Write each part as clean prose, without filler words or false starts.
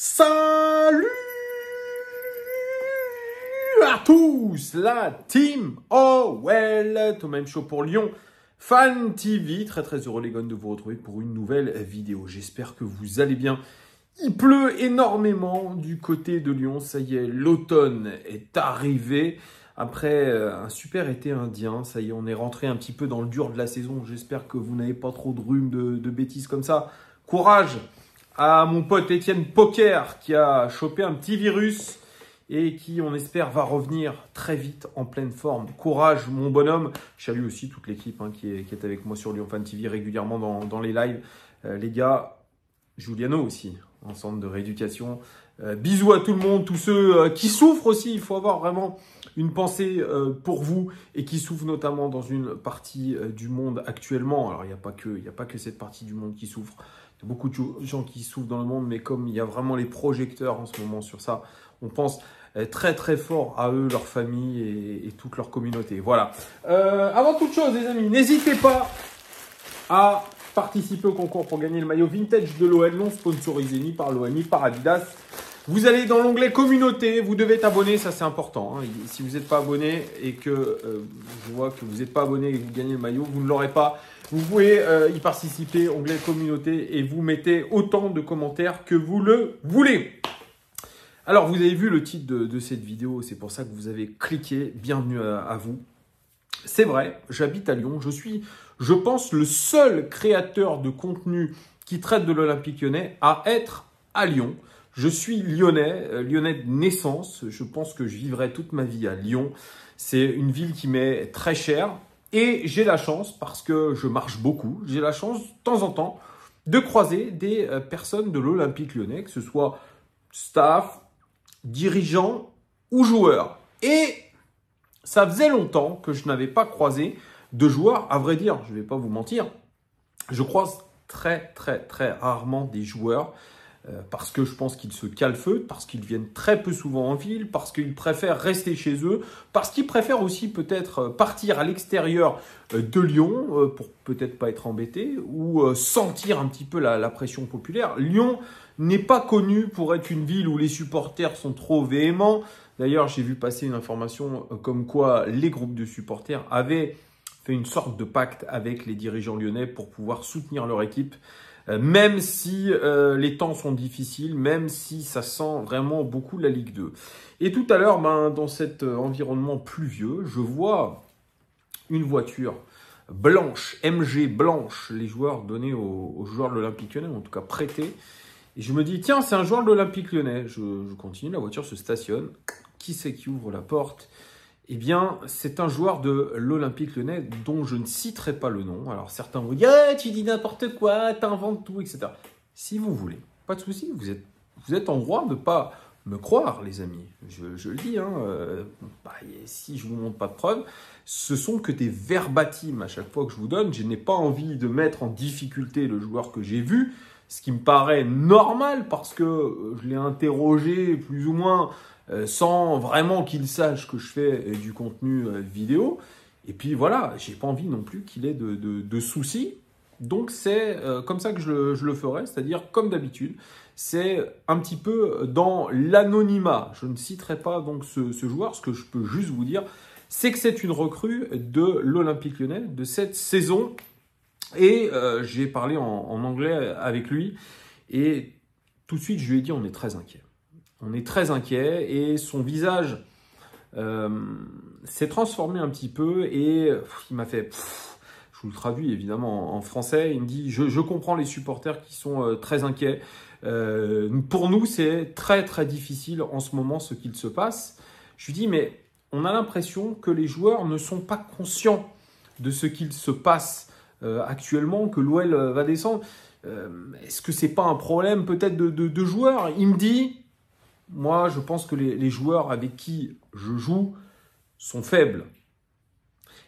Salut à tous, la team OL, Thomas Show pour Lyon Fan TV. Très heureux les gars de vous retrouver pour une nouvelle vidéo. J'espère que vous allez bien. Il pleut énormément du côté de Lyon. Ça y est, l'automne est arrivé. Après un super été indien, ça y est, on est rentré un petit peu dans le dur de la saison. J'espère que vous n'avez pas trop de rhume, de bêtises comme ça. Courage à mon pote Étienne Poker qui a chopé un petit virus et qui, on espère, va revenir très vite en pleine forme. Courage, mon bonhomme. Je salue aussi toute l'équipe qui est avec moi sur Lyon Fan TV régulièrement dans les lives. Les gars, Giuliano aussi, en centre de rééducation. Bisous à tout le monde, tous ceux qui souffrent aussi. Il faut avoir vraiment une pensée pour vous et qui souffrent notamment dans une partie du monde actuellement. Alors, il n'y a pas que cette partie du monde qui souffre. Il y a beaucoup de gens qui souffrent dans le monde, mais comme il y a vraiment les projecteurs en ce moment sur ça, on pense très fort à eux, leur famille et toute leur communauté. Voilà. Avant toute chose, les amis, n'hésitez pas à participer au concours pour gagner le maillot vintage de l'OL, non sponsorisé ni par l'OL ni par Adidas. Vous allez dans l'onglet communauté, vous devez être abonné, ça c'est important. Si vous n'êtes pas abonné et que je vois que vous n'êtes pas abonné et que vous gagnez le maillot, vous ne l'aurez pas. Vous pouvez y participer, onglet communauté, et vous mettez autant de commentaires que vous le voulez. Alors, vous avez vu le titre de cette vidéo, c'est pour ça que vous avez cliqué. Bienvenue à vous. C'est vrai, j'habite à Lyon. Je suis, je pense, le seul créateur de contenu qui traite de l'Olympique Lyonnais à être à Lyon. Je suis lyonnais, lyonnais de naissance. Je pense que je vivrai toute ma vie à Lyon. C'est une ville qui m'est très chère. Et j'ai la chance, parce que je marche beaucoup, j'ai la chance de temps en temps de croiser des personnes de l'Olympique Lyonnais, que ce soit staff, dirigeants ou joueurs. Et ça faisait longtemps que je n'avais pas croisé de joueurs. À vrai dire, je ne vais pas vous mentir, je croise très rarement des joueurs parce que je pense qu'ils se calfeutent, parce qu'ils viennent très peu souvent en ville, parce qu'ils préfèrent rester chez eux, parce qu'ils préfèrent aussi peut-être partir à l'extérieur de Lyon pour peut-être pas être embêtés ou sentir un petit peu la pression populaire. Lyon n'est pas connu pour être une ville où les supporters sont trop véhéments. D'ailleurs, j'ai vu passer une information comme quoi les groupes de supporters avaient fait une sorte de pacte avec les dirigeants lyonnais pour pouvoir soutenir leur équipe. Même si les temps sont difficiles, même si ça sent vraiment beaucoup la Ligue 2. Et tout à l'heure, dans cet environnement pluvieux, je vois une voiture blanche, MG blanche, les joueurs donnés aux joueurs de l'Olympique Lyonnais, en tout cas prêtés. Et je me dis, tiens, c'est un joueur de l'Olympique Lyonnais. Je continue, la voiture se stationne. Qui c'est qui ouvre la porte ? Eh bien, c'est un joueur de l'Olympique Lyonnais dont je ne citerai pas le nom. Alors, certains vont dire « tu dis n'importe quoi, t'inventes tout, etc. » Si vous voulez, pas de souci, vous êtes en droit de ne pas me croire, les amis. Je le dis, si je ne vous montre pas de preuves, ce sont que des verbatims à chaque fois que je vous donne. Je n'ai pas envie de mettre en difficulté le joueur que j'ai vu, ce qui me paraît normal parce que je l'ai interrogé plus ou moins sans vraiment qu'il sache que je fais du contenu vidéo. Et puis voilà, j'ai pas envie non plus qu'il ait de soucis. Donc c'est comme ça que je le ferai, c'est-à-dire comme d'habitude, c'est un petit peu dans l'anonymat. Je ne citerai pas donc ce joueur. Ce que je peux juste vous dire, c'est que c'est une recrue de l'Olympique Lyonnais de cette saison. Et j'ai parlé en anglais avec lui et tout de suite je lui ai dit on est très inquiet. On est très inquiet et son visage s'est transformé un petit peu et il m'a fait... je vous le traduis évidemment en français. Il me dit je comprends les supporters qui sont très inquiets. Pour nous, c'est très difficile en ce moment ce qu'il se passe. Je lui dis mais on a l'impression que les joueurs ne sont pas conscients de ce qu'il se passe actuellement, que l'OL va descendre. Est-ce que c'est pas un problème peut-être de joueurs ? Il me dit... Moi, je pense que les joueurs avec qui je joue sont faibles.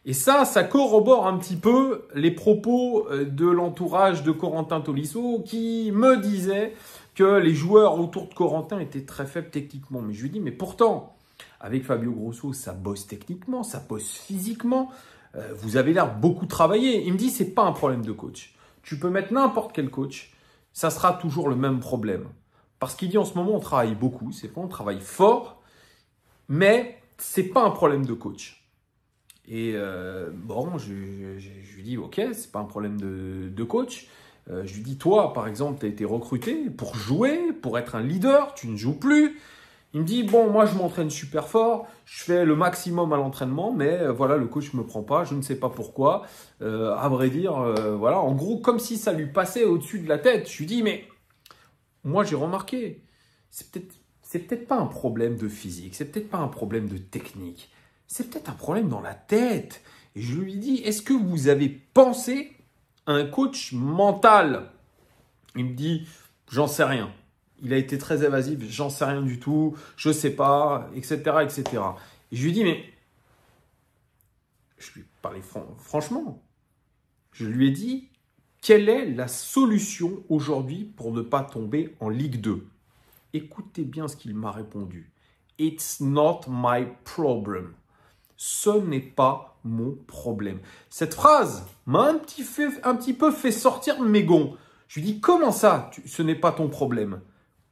Et ça corrobore un petit peu les propos de l'entourage de Corentin Tolisso qui me disait que les joueurs autour de Corentin étaient très faibles techniquement. Mais je lui dis, mais pourtant, avec Fabio Grosso, ça bosse techniquement, ça bosse physiquement. Vous avez l'air beaucoup travailler. Il me dit, c'est pas un problème de coach. Tu peux mettre n'importe quel coach, ça sera toujours le même problème. Parce qu'il dit en ce moment, on travaille beaucoup, c'est vrai, on travaille fort, mais c'est pas un problème de coach. Et bon, je lui dis, ok, c'est pas un problème de coach. Je lui dis, toi, par exemple, tu as été recruté pour jouer, pour être un leader, tu ne joues plus. Il me dit, bon, moi, je m'entraîne super fort, je fais le maximum à l'entraînement, mais voilà, le coach ne me prend pas, je ne sais pas pourquoi. À vrai dire, voilà, en gros, comme si ça lui passait au-dessus de la tête. Je lui dis, mais moi, j'ai remarqué, c'est peut-être pas un problème de physique, c'est peut-être pas un problème de technique, c'est peut-être un problème dans la tête. Et je lui dis, est-ce que vous avez pensé à un coach mental? Il me dit, j'en sais rien. Il a été très évasif, j'en sais rien du tout, je sais pas, etc., etc. Et je lui dis, mais je lui parlais franchement. Je lui ai dit, quelle est la solution aujourd'hui pour ne pas tomber en Ligue 2? Écoutez bien ce qu'il m'a répondu. It's not my problem. Ce n'est pas mon problème. Cette phrase m'a un petit peu fait sortir de mes gonds. Je lui dis, comment ça, ce n'est pas ton problème?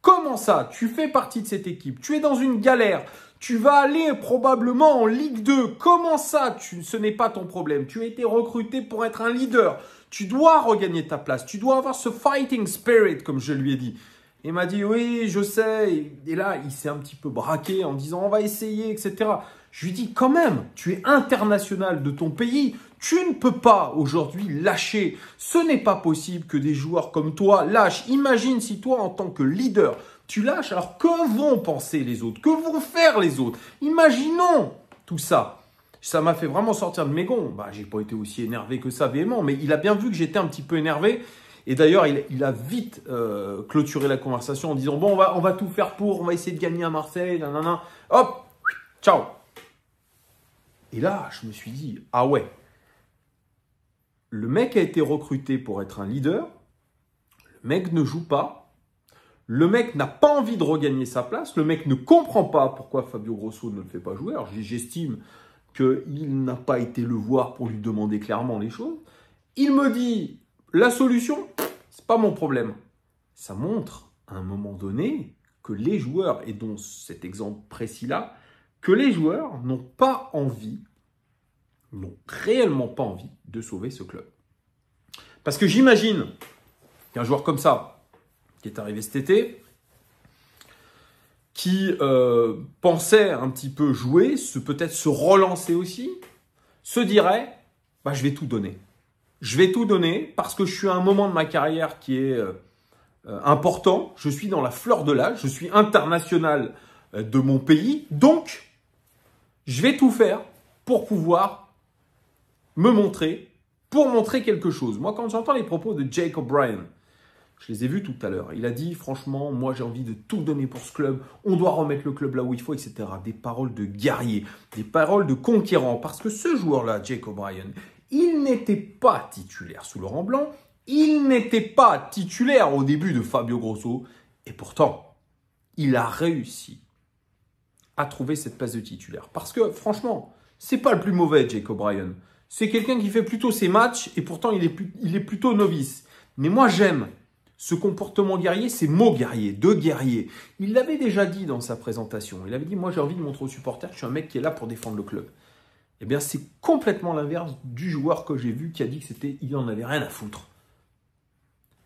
Comment ça, tu fais partie de cette équipe? Tu es dans une galère. Tu vas aller probablement en Ligue 2. Comment ça, ce n'est pas ton problème? Tu as été recruté pour être un leader. Tu dois regagner ta place. Tu dois avoir ce fighting spirit, comme je lui ai dit. Il m'a dit, oui, je sais. Et là, il s'est un petit peu braqué en disant, on va essayer, etc. Je lui dis, quand même, tu es international de ton pays. Tu ne peux pas aujourd'hui lâcher. Ce n'est pas possible que des joueurs comme toi lâchent. Imagine si toi, en tant que leader, tu lâches. Alors, que vont penser les autres? Que vont faire les autres? Imaginons tout ça. Ça m'a fait vraiment sortir de mes gonds. Bah, j'ai pas été aussi énervé que ça, véhément, mais il a bien vu que j'étais un petit peu énervé. Et d'ailleurs, il a vite clôturé la conversation en disant, bon, on va tout faire pour, on va essayer de gagner à Marseille, nanana. Hop, ciao. Et là, je me suis dit, ah ouais, le mec a été recruté pour être un leader, le mec ne joue pas, le mec n'a pas envie de regagner sa place, le mec ne comprend pas pourquoi Fabio Grosso ne le fait pas jouer. Alors j'estime qu'il n'a pas été le voir pour lui demander clairement les choses. Il me dit, la solution, c'est pas mon problème. Ça montre à un moment donné que les joueurs, et dont cet exemple précis-là, que les joueurs n'ont pas envie, n'ont réellement pas envie de sauver ce club. Parce que j'imagine qu'un joueur comme ça, qui est arrivé cet été, qui pensait un petit peu jouer, peut-être se relancer aussi, se dirait, bah, je vais tout donner. Je vais tout donner parce que je suis à un moment de ma carrière qui est important. Je suis dans la fleur de l'âge, je suis international de mon pays. Donc, je vais tout faire pour pouvoir me montrer, pour montrer quelque chose. Moi, quand j'entends les propos de Jake O'Brien, je les ai vus tout à l'heure. Il a dit, franchement, moi j'ai envie de tout donner pour ce club. On doit remettre le club là où il faut, etc. Des paroles de guerrier, des paroles de conquérant. Parce que ce joueur-là, Jake O'Brien, il n'était pas titulaire sous Laurent Blanc. Il n'était pas titulaire au début de Fabio Grosso. Et pourtant, il a réussi à trouver cette place de titulaire. Parce que, franchement, c'est pas le plus mauvais, Jake O'Brien. C'est quelqu'un qui fait plutôt ses matchs et pourtant il est plutôt novice. Mais moi, j'aime ce comportement guerrier, ces mots guerriers, de guerrier. Il l'avait déjà dit dans sa présentation. Il avait dit, moi, j'ai envie de montrer aux supporters que je suis un mec qui est là pour défendre le club. Eh bien, c'est complètement l'inverse du joueur que j'ai vu qui a dit que il en avait rien à foutre.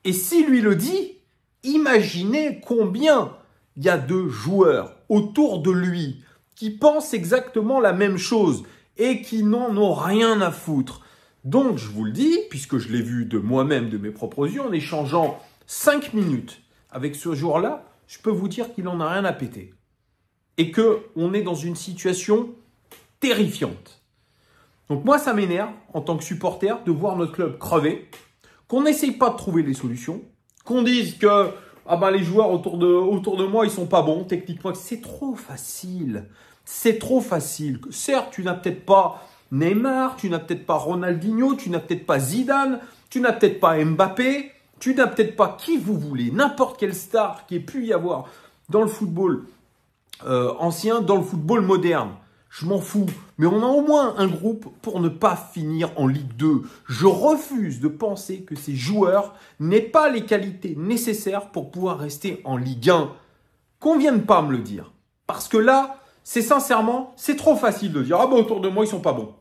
Et si lui le dit, imaginez combien il y a de joueurs autour de lui qui pensent exactement la même chose et qui n'en ont rien à foutre. Donc, je vous le dis, puisque je l'ai vu de moi-même, de mes propres yeux, en échangeant 5 minutes avec ce joueur-là, je peux vous dire qu'il n'en a rien à péter. Et qu'on est dans une situation terrifiante. Donc moi, ça m'énerve, en tant que supporter, de voir notre club crever, qu'on n'essaye pas de trouver les solutions, qu'on dise que les joueurs autour de moi, ils sont pas bons, techniquement. C'est trop facile. C'est trop facile. Certes, tu n'as peut-être pas Neymar, tu n'as peut-être pas Ronaldinho, tu n'as peut-être pas Zidane, tu n'as peut-être pas Mbappé, tu n'as peut-être pas qui vous voulez, n'importe quelle star qui ait pu y avoir dans le football ancien, dans le football moderne. je m'en fous. Mais on a au moins un groupe pour ne pas finir en Ligue 2. Je refuse de penser que ces joueurs n'aient pas les qualités nécessaires pour pouvoir rester en Ligue 1. Qu'on vienne pas me le dire. Parce que là, c'est sincèrement, c'est trop facile de dire « Ah ben autour de moi, ils sont pas bons ».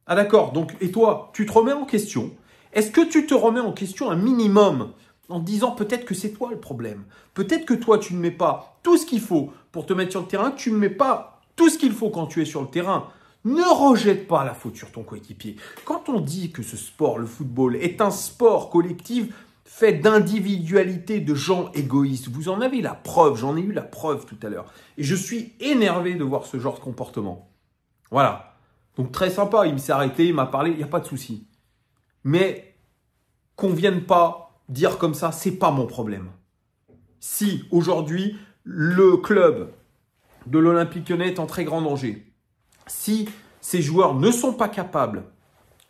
Ah d'accord, donc et toi, tu te remets en question. Est-ce que tu te remets en question un minimum en disant peut-être que c'est toi le problème. Peut-être que toi, tu ne mets pas tout ce qu'il faut pour te mettre sur le terrain, que tu ne mets pas tout ce qu'il faut quand tu es sur le terrain. Ne rejette pas la faute sur ton coéquipier. Quand on dit que ce sport, le football, est un sport collectif fait d'individualité de gens égoïstes, vous en avez la preuve, j'en ai eu la preuve tout à l'heure. Et je suis énervé de voir ce genre de comportement. Voilà. Donc très sympa, il s'est arrêté, il m'a parlé, il n'y a pas de souci. Mais qu'on ne vienne pas dire comme ça, c'est pas mon problème. Si aujourd'hui, le club de l'Olympique Lyonnais est en très grand danger, si ces joueurs ne sont pas capables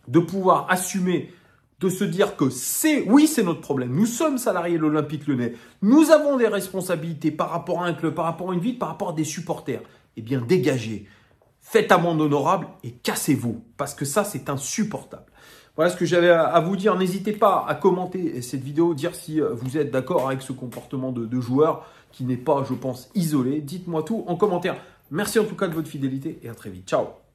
de pouvoir assumer, de se dire que oui, c'est notre problème. Nous sommes salariés de l'Olympique Lyonnais. Nous avons des responsabilités par rapport à un club, par rapport à une ville, par rapport à des supporters. Eh bien, dégagez. Faites amende honorable et cassez-vous. Parce que ça, c'est insupportable. Voilà ce que j'avais à vous dire. N'hésitez pas à commenter cette vidéo, dire si vous êtes d'accord avec ce comportement de joueur qui n'est pas, je pense, isolé. Dites-moi tout en commentaire. Merci en tout cas de votre fidélité et à très vite. Ciao.